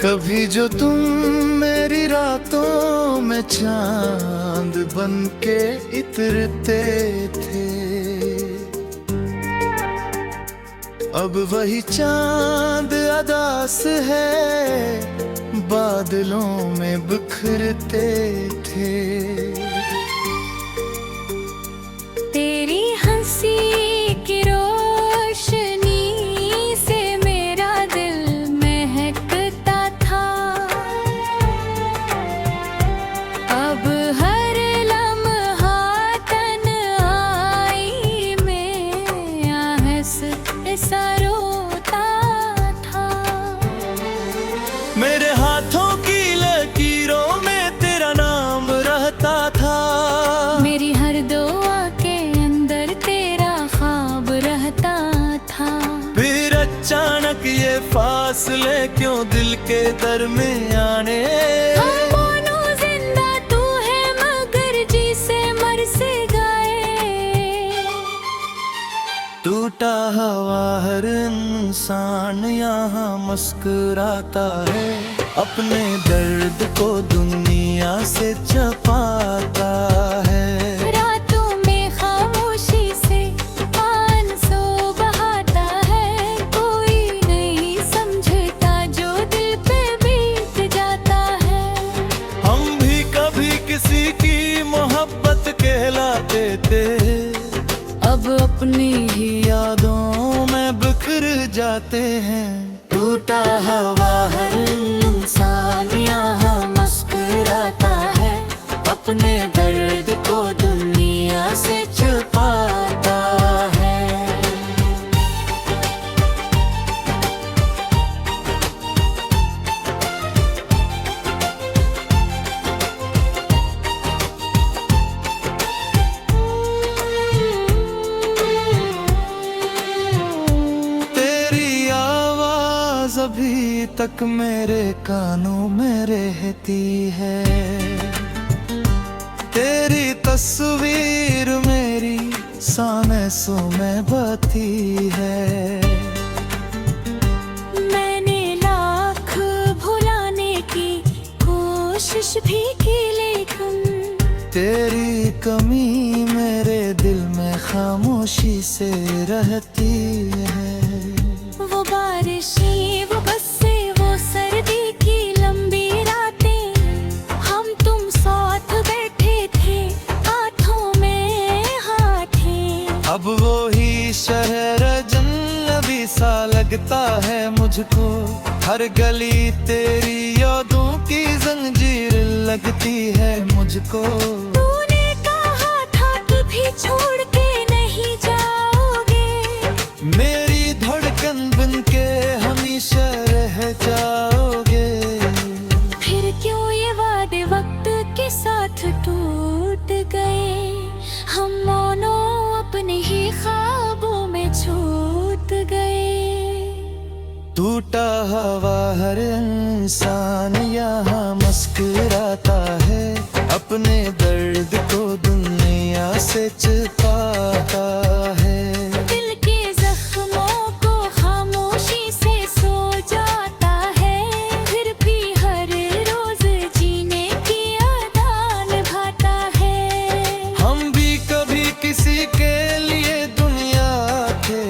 कभी जो तुम मेरी रातों में चांद बन के इतरते थे, अब वही चांद अदास है बादलों में बिखरते थे। तेरी हंसी की रोशनी से मेरा दिल महकता था, अब हर लम्हा तन्हाई में ऐसा रोता था। मेरे हाथों की लकीरों में तेरा नाम रहता था, मेरी हर दुआ के अंदर तेरा ख्वाब रहता था। फिर अचानक ये फासले क्यों दिल के दरमियाने? हम दोनों जिंदा तू है मगर जी से मर से गए। टूटा हुआ हर इंसान यहाँ मुस्कुराता है, अपने दर्द को दुनिया से छुपाता है। रातों में खामोशी से आंसू बहाता है, कोई नहीं समझता जो दिल पे बीत जाता है। हम भी कभी किसी की मोहब्बत कहलाते थे, अब अपनी ही यादों में बिखर जाते हैं। टूटा हुआ हर इंसान यहाँ मुस्कुराता है, अपने दर्द को दुनिया से छुपाता है। तेरी आवाज अभी तक मेरे कानों में रहती है, तेरी तस्वीर मेरी सांसों में बहती है। मैंने लाख भुलाने की कोशिश भी की, लेकिन तेरी कमी मेरे दिल में खामोशी से रहती है। वो बारिशें, वो बरसें, वो सर्दी की लंबी रातें, हम तुम साथ बैठे थे हाथों में हाथें। अब वो ही शहर जन्नती सा लगता है मुझको, हर गली तेरी यादों की जंजीर लगती है मुझको। तूने कहा था कभी छोड़ के नहीं जाओगे, मेरी धड़कन बन के हमेशा रह जाओगे। फिर क्यों ये वादे वक्त के साथ टूट गए, हम दोनों अपने ही ख्वाबों में छूट गए। टूटा हुआ हर इंसान यहाँ मुस्कुराता है, अपने दर्द को दुनिया से छुपाता है। दिल के जख्मों को खामोशी से सो जाता है, फिर भी हर रोज जीने की अदा निभाता है। हम भी कभी किसी के लिए दुनिया थे,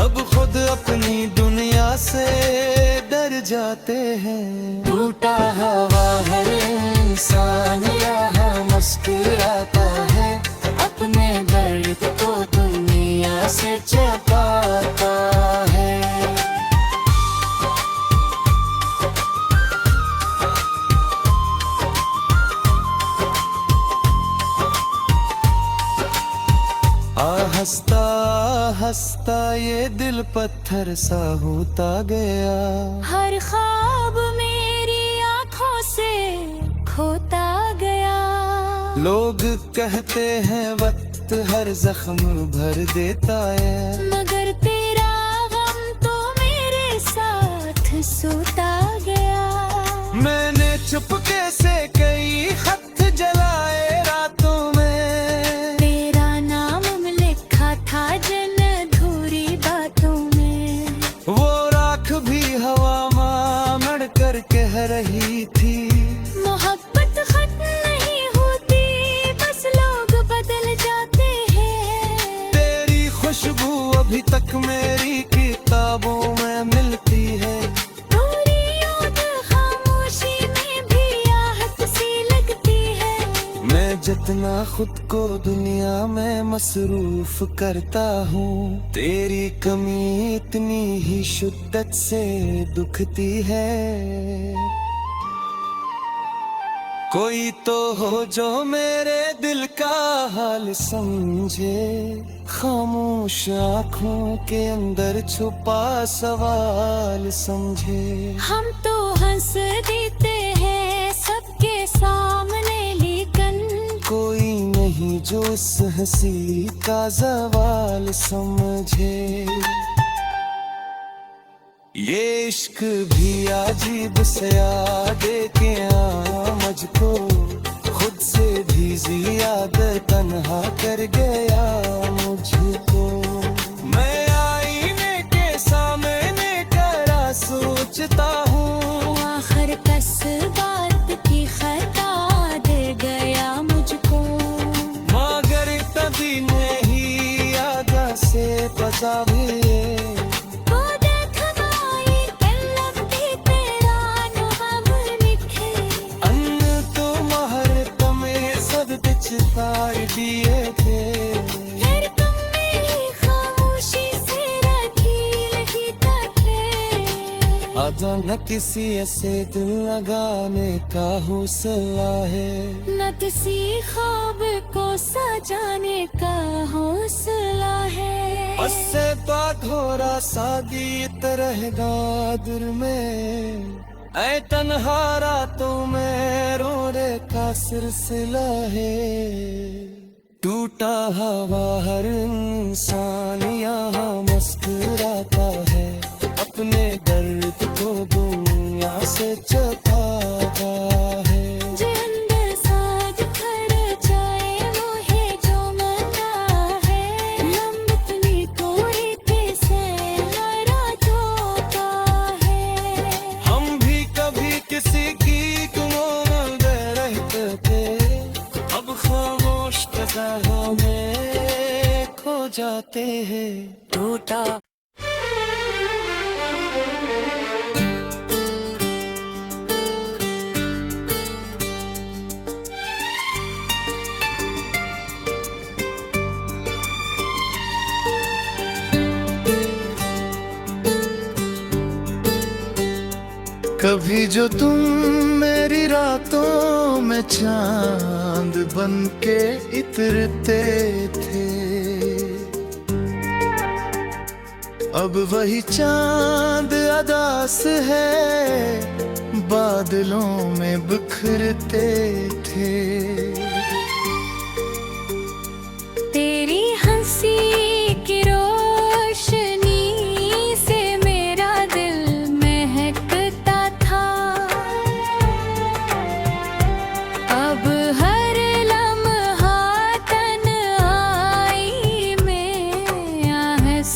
अब खुद अपनी दुनिया से डर जाते हैं। टूटा हुआ हर इंसान यहाँ मुस्कुराता है, अपने दर्द को दुनिया से छुपाता है। हंसता हंसता ये दिल पत्थर सा होता गया, हर ख्वाब मेरी आंखों से खोता गया। लोग कहते हैं वक्त हर जख्म भर देता है, मगर तेरा गम तो मेरे साथ सोता गया। मैंने चुपके से कई खत जलाए रातों में, तेरा नाम लिखा था जन अधूरी बातों में। वो राख भी हवा अभी तक मेरी किताबों में मिलती है। पूरी याद खामोशी में भी आहट सी लगती है। मैं जितना खुद को दुनिया में मसरूफ करता हूँ, तेरी कमी इतनी ही शिद्दत से दुखती है। कोई तो हो जो मेरे दिल का हाल समझे, खामोश आँखों के अंदर छुपा सवाल समझे। हम तो हंस देते हैं सबके सामने, लेकिन कोई नहीं जो इस हंसी का जवाल समझे। ये इश्क भी अजीब से यादे के मुझको, खुद से भी ज्यादा तन्हा कर गया मुझको। मैं आईने के सामने खड़ा सोचता हूँ, आखिर कस बात की खता दे गया मुझको। मगर तभी नहीं याद से बचावे। दिए थे फिर तुम मेरी खामोशी से रखी थे। आजा न किसी ऐसे दिल लगाने का हौसला है, न किसी ख्वाब को सजाने का हौसला है। उससे तो थोड़ा सा गीत रहेगा दिल में, ऐ तन्हा रातों में रोने का सिलसिला है। टूटा हवा हर इंसान यहाँ मुस्कुराता है, अपने दर्द को दुनिया से छुपाता है। जो अंदर साज खड़ जाए वो है जो मना है, हम इतनी कोई कैसे नाराज होता है। हम भी कभी किसी की गुमों में रहते थे, अब खामोश फ़ज़ाओं में खो जाते हैं। टूटा कभी जो तुम मेरी रातों में चांद बन के इतरते थे, अब वही चांद अदास है बादलों में बिखरते थे। तेरी हंसी की रोशनी से मेरा दिल महकता था, अब हर लम्हा तन्हाई में आहस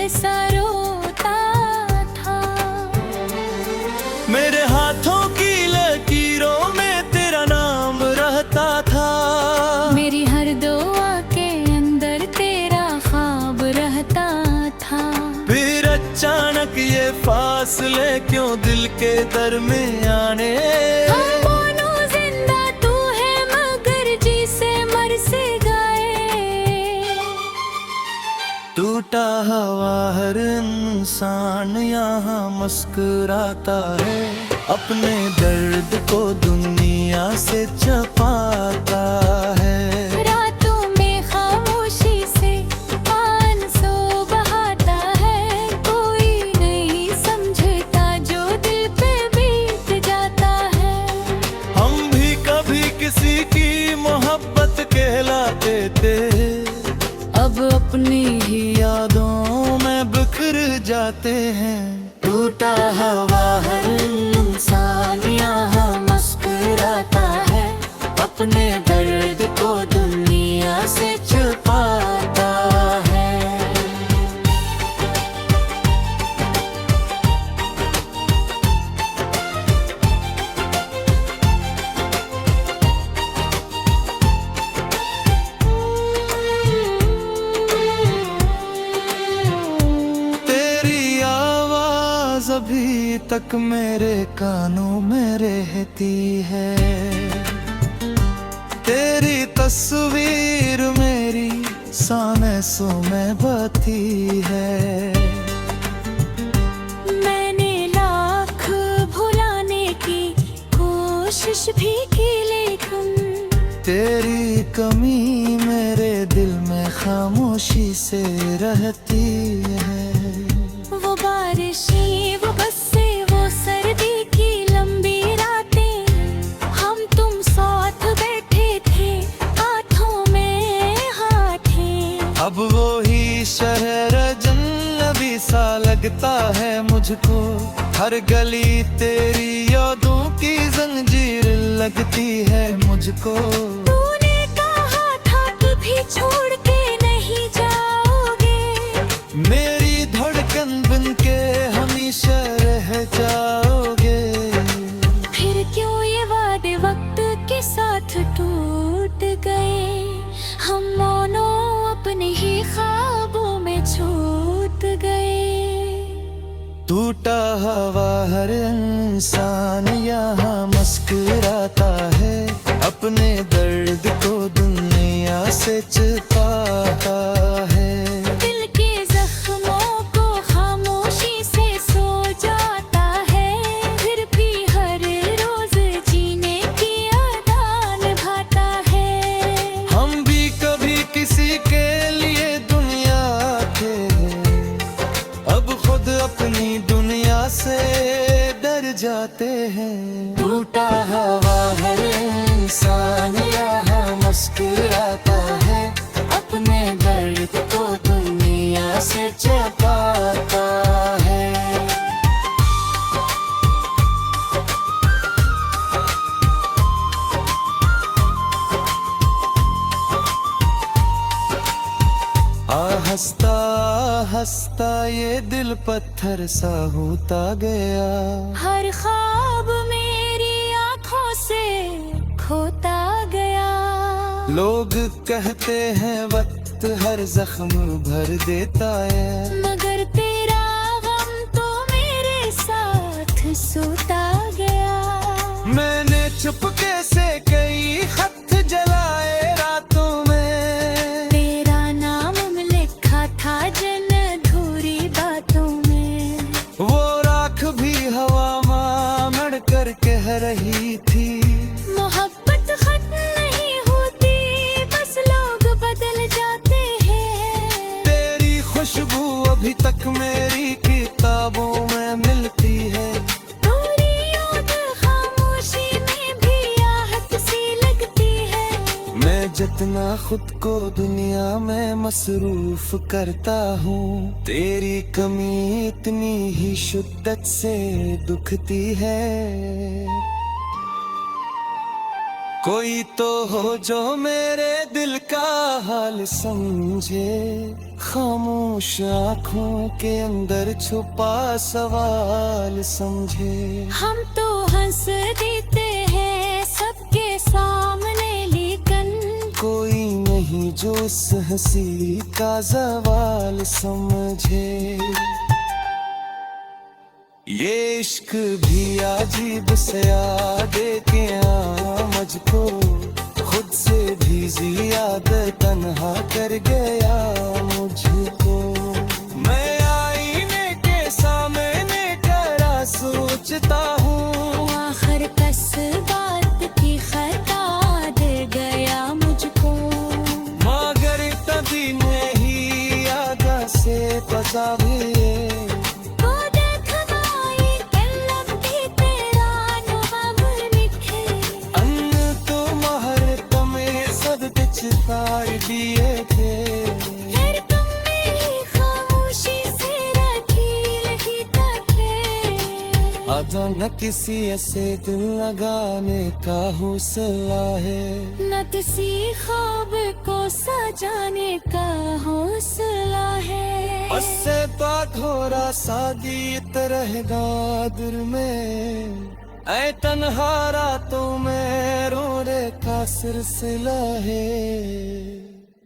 ऐसा रोता था। मेरे हाथों की लकीरों में तेरा नाम रहता था, मेरी हर दुआ के अंदर तेरा ख्वाब रहता था। फिर अचानक ये फासले क्यों दिल के दरमियाने। हम दोनों जिंदा तू है मगर जी से मर से गए। टूटा हवा हर इंसान यहाँ मुस्कुराता है, अपने दर्द को दुनिया से छुपाता है। रातों में खामोशी से आंसू बहाता है, कोई नहीं समझता जो दिल पे बीत जाता है। हम भी कभी किसी की मोहब्बत कहलाते थे, अब अपनी ही यादों में बिखर जाते हैं। टूटा हवा हर इंसान यहाँ मुस्कुराता है, अपने दर्द को दुनिया से छुपाता है। अभी तक मेरे कानों में रहती है। तेरी तस्वीर मेरी सांसों में बहती है। मैंने लाख भुलाने की कोशिश भी की, लेकिन तेरी कमी मेरे दिल में खामोशी से रहती है। वो बारिशें, वो बरसें, वो सर्दी की लंबी रातें, हम तुम साथ बैठे थे हाथों में हाथें। अब वो ही शहर अजनबी सा लगता है मुझको, हर गली तेरी यादों की जंजीर लगती है मुझको। तूने कहा था कभी छोड़ के नहीं जाओगे, मेरी धड़कन बन के हमेशा रह जाओगे। फिर क्यों ये वादे वक्त के साथ टूट गए, हम दोनों अपने ही ख्वाबों में छूट गए। टूटा हुआ हर इंसान यहाँ मुस्कुराता है, अपने दर्द को दुनिया से छिपाता है। दिल के जख्मों को खामोशी से सो जाता है, फिर भी हर रोज जीने की अदा निभाता है। हम भी कभी किसी के लिए दुनिया थे, अब खुद अपनी दुनिया से डर जाते हैं। टूटा हुआ हर इंसान यहाँ मुस्कुराता है, अपने दर्द को दुनिया से छिपाता है। हंसता हंसता ये दिल पत्थर सा होता गया, हर ख्वाब मेरी आंखों से खोता गया। लोग कहते हैं वक्त हर जख्म भर देता है, मगर तेरा गम तो मेरे साथ सोता गया। मैंने चुपके से कई खत जलाए रातों में, तेरा नाम लिखा था जन अधूरी बातों में। वो राख भी हवा में मर कर कह रही थी, मोहब्बत खत्म नहीं होती, बस लोग बदल जाते हैं। तेरी खुशबू अभी तक मेरी किताबों में मिलती है। पूरी याद खामोशी में भी आहट सी लगती है। मैं जितना खुद को दुनिया में मसरूफ करता हूँ, तेरी कमी इतनी ही शिद्दत से दुखती है। कोई तो हो जो मेरे दिल का हाल समझे, खामोश आँखों के अंदर छुपा सवाल समझे। हम तो हंस देते हैं सबके सामने, लेकिन कोई नहीं जो इस हंसी का जवाल समझे। ये इश्क भी अजीब से यादे के मुझको, खुद से भी ज्यादा तन्हा कर गया मुझको। मैं आईने के सामने खड़ा सोचता हूँ, आखिर कस बात की खता दे गया मुझको। मगर तभी नहीं याद से बचावे, तार दिए थे। फिर तुम मेरी खामोशी से रखी लगी तक आजा न किसी ऐसे दिल लगाने का हौसला है, न किसी ख्वाब को सजाने का हौसला है। उससे तो थोड़ा सा गीत रहेगा दिल में, ऐ तन्हा रातों में रोने का सिलसिला है।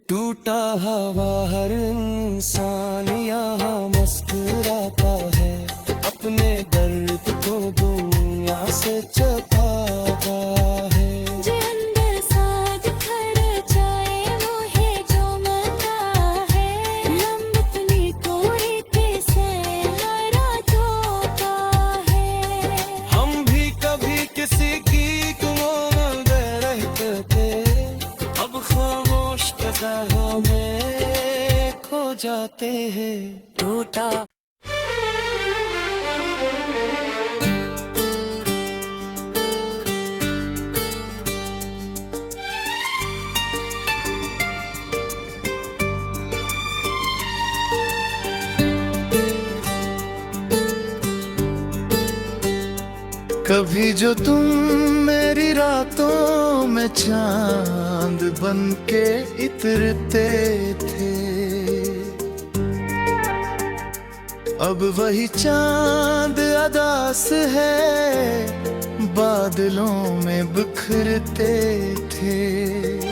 टूटा हुआ हर इंसान यहाँ मुस्कुराता है, अपने जाते हैं टूटा। कभी जो तुम मेरी रातों में चांद बन के इतरते थे, अब वही चांद अदास है बादलों में बिखरते थे।